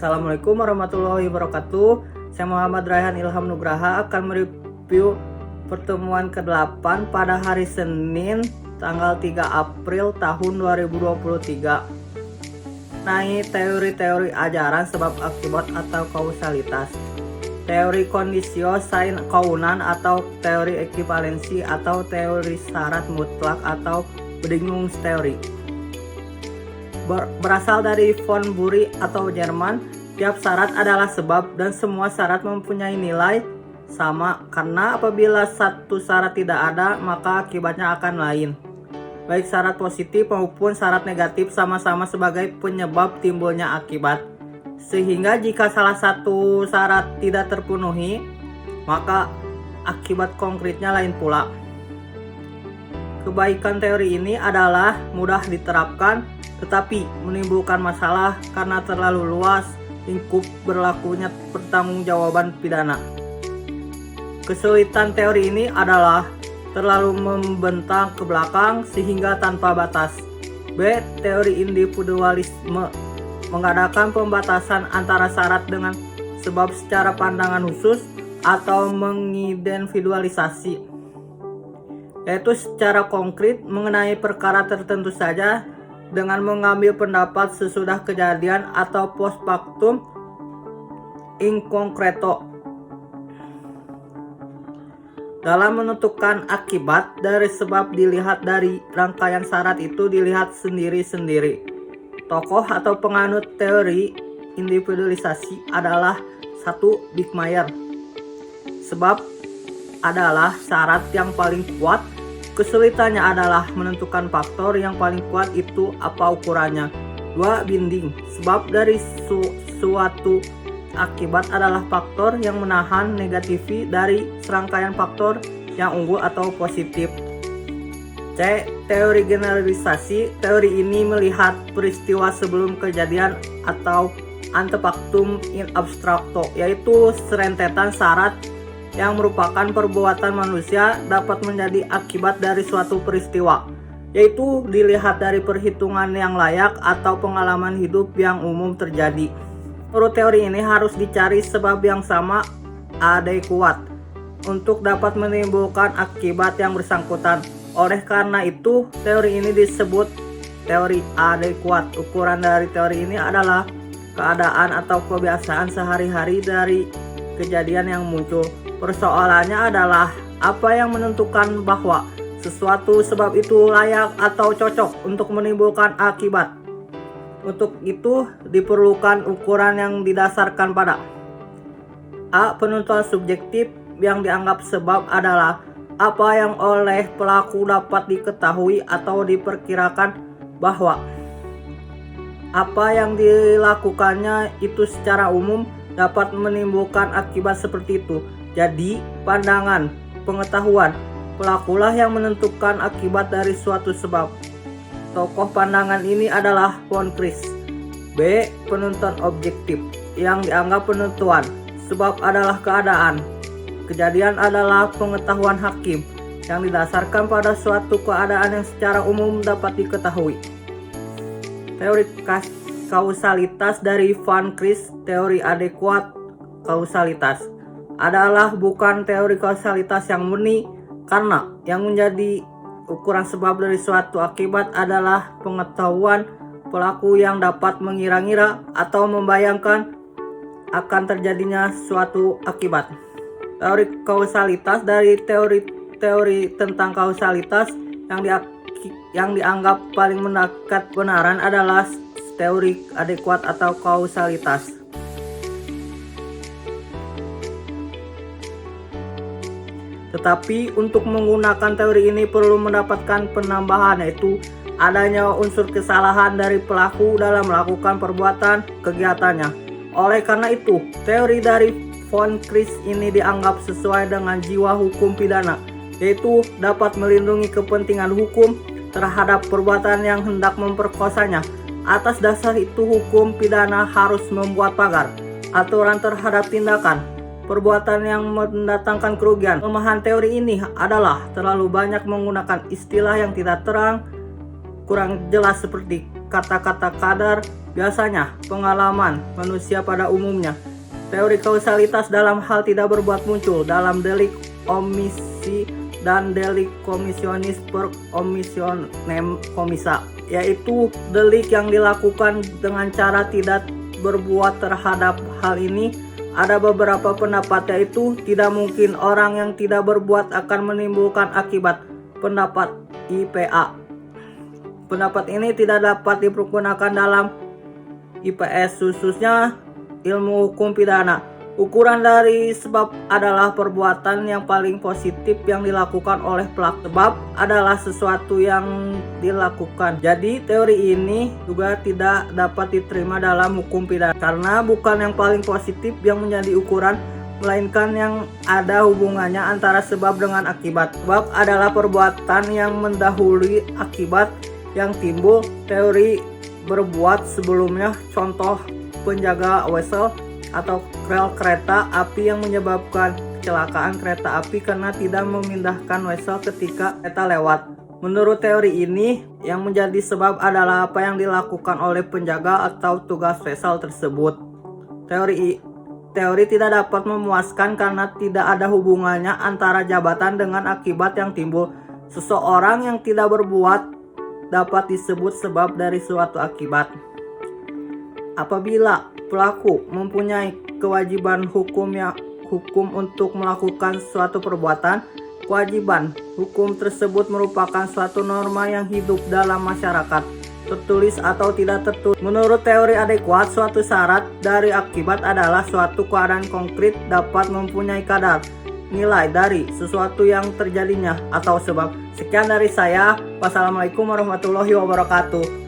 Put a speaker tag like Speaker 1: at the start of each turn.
Speaker 1: Assalamualaikum warahmatullahi wabarakatuh. Saya Muhammad Raihan Ilham Nugraha akan mereview pertemuan ke-8 pada hari Senin tanggal 3 April tahun 2023. Mengenai teori-teori ajaran sebab akibat atau kausalitas. Teori kondisio sine kaunan atau teori ekivalensi atau teori syarat mutlak atau Bedingungsteori. Berasal dari von Bury atau Jerman. Tiap syarat adalah sebab dan semua syarat mempunyai nilai sama, karena apabila satu syarat tidak ada maka akibatnya akan lain. Baik syarat positif maupun syarat negatif sama-sama sebagai penyebab timbulnya akibat. Sehingga jika salah satu syarat tidak terpenuhi, maka akibat konkretnya lain pula. Kebaikan teori ini adalah mudah diterapkan, tetapi menimbulkan masalah karena terlalu luas lingkup berlakunya pertanggungjawaban pidana. Kesulitan teori ini adalah terlalu membentang ke belakang sehingga tanpa batas. B. Teori individualisme mengadakan pembatasan antara syarat dengan sebab secara pandangan khusus atau mengindividualisasi, yaitu secara konkret mengenai perkara tertentu saja dengan mengambil pendapat sesudah kejadian atau post factum in concreto. Dalam menentukan akibat dari sebab dilihat dari rangkaian syarat itu dilihat sendiri-sendiri. Tokoh atau penganut teori individualisasi adalah 1. Bickmeyer. Sebab adalah syarat yang paling kuat. Kesulitannya adalah menentukan faktor yang paling kuat itu apa ukurannya. 2. Binding. Sebab dari suatu akibat adalah faktor yang menahan negativi dari serangkaian faktor yang unggul atau positif. C. Teori generalisasi. Teori ini melihat peristiwa sebelum kejadian atau antefaktum in abstracto, yaitu serentetan syarat yang merupakan perbuatan manusia dapat menjadi akibat dari suatu peristiwa, yaitu dilihat dari perhitungan yang layak atau pengalaman hidup yang umum terjadi. Menurut teori ini harus dicari sebab yang sama adekuat untuk dapat menimbulkan akibat yang bersangkutan. Oleh karena itu, teori ini disebut teori adekuat. Ukuran dari teori ini adalah keadaan atau kebiasaan sehari-hari dari kejadian yang muncul. Persoalannya adalah apa yang menentukan bahwa sesuatu sebab itu layak atau cocok untuk menimbulkan akibat. Untuk itu diperlukan ukuran yang didasarkan pada A. Penentuan subjektif. Yang dianggap sebab adalah apa yang oleh pelaku dapat diketahui atau diperkirakan bahwa apa yang dilakukannya itu secara umum dapat menimbulkan akibat seperti itu. Jadi, pandangan, pengetahuan, pelakulah yang menentukan akibat dari suatu sebab. Tokoh pandangan ini adalah von Christ. B. Penentuan objektif. Yang dianggap penentuan sebab adalah keadaan. Kejadian adalah pengetahuan hakim yang didasarkan pada suatu keadaan yang secara umum dapat diketahui. Teori kausalitas dari von Christ. Teori adekuat kausalitas adalah bukan teori kausalitas yang murni, karena yang menjadi ukuran sebab dari suatu akibat adalah pengetahuan pelaku yang dapat mengira-ngira atau membayangkan akan terjadinya suatu akibat. Teori kausalitas dari teori tentang kausalitas yang dianggap paling mendekat kebenaran adalah teori adekuat atau kausalitas. Tetapi untuk menggunakan teori ini perlu mendapatkan penambahan, yaitu adanya unsur kesalahan dari pelaku dalam melakukan perbuatan kegiatannya. Oleh karena itu, teori dari von Christ ini dianggap sesuai dengan jiwa hukum pidana, yaitu dapat melindungi kepentingan hukum terhadap perbuatan yang hendak memperkosanya. Atas dasar itu, hukum pidana harus membuat pagar aturan terhadap tindakan perbuatan yang mendatangkan kerugian. Kelemahan teori ini adalah terlalu banyak menggunakan istilah yang tidak terang, kurang jelas seperti kata-kata kadar, Biasanya, pengalaman manusia pada umumnya. Teori kausalitas dalam hal tidak berbuat muncul dalam delik omisi dan delik komisionis per komisionem komisa, yaitu delik yang dilakukan dengan cara tidak berbuat terhadap hal ini. Ada beberapa pendapat, yaitu tidak mungkin orang yang tidak berbuat akan menimbulkan akibat. Pendapat IPA. Pendapat ini tidak dapat dipergunakan dalam IPS, khususnya ilmu hukum pidana. Ukuran dari sebab adalah perbuatan yang paling positif yang dilakukan oleh pelaku. Sebab adalah sesuatu yang dilakukan. Jadi teori ini juga tidak dapat diterima dalam hukum pidana karena bukan yang paling positif yang menjadi ukuran, melainkan yang ada hubungannya antara sebab dengan akibat. Sebab adalah perbuatan yang mendahului akibat yang timbul. Teori berbuat sebelumnya, contoh penjaga wesel atau rel kereta api yang menyebabkan kecelakaan kereta api karena tidak memindahkan wesel ketika kereta lewat. Menurut teori ini, yang menjadi sebab adalah apa yang dilakukan oleh penjaga atau tugas wesel tersebut. Teori tidak dapat memuaskan karena tidak ada hubungannya antara jabatan dengan akibat yang timbul. Seseorang yang tidak berbuat dapat disebut sebab dari suatu akibat. Apabila pelaku mempunyai kewajiban hukum untuk melakukan suatu perbuatan, kewajiban hukum tersebut merupakan suatu norma yang hidup dalam masyarakat, tertulis atau tidak tertulis. Menurut teori adekuat, suatu syarat dari akibat adalah suatu keadaan konkret dapat mempunyai kadar nilai dari sesuatu yang terjadinya atau sebab. Sekian dari saya. Wassalamualaikum warahmatullahi wabarakatuh.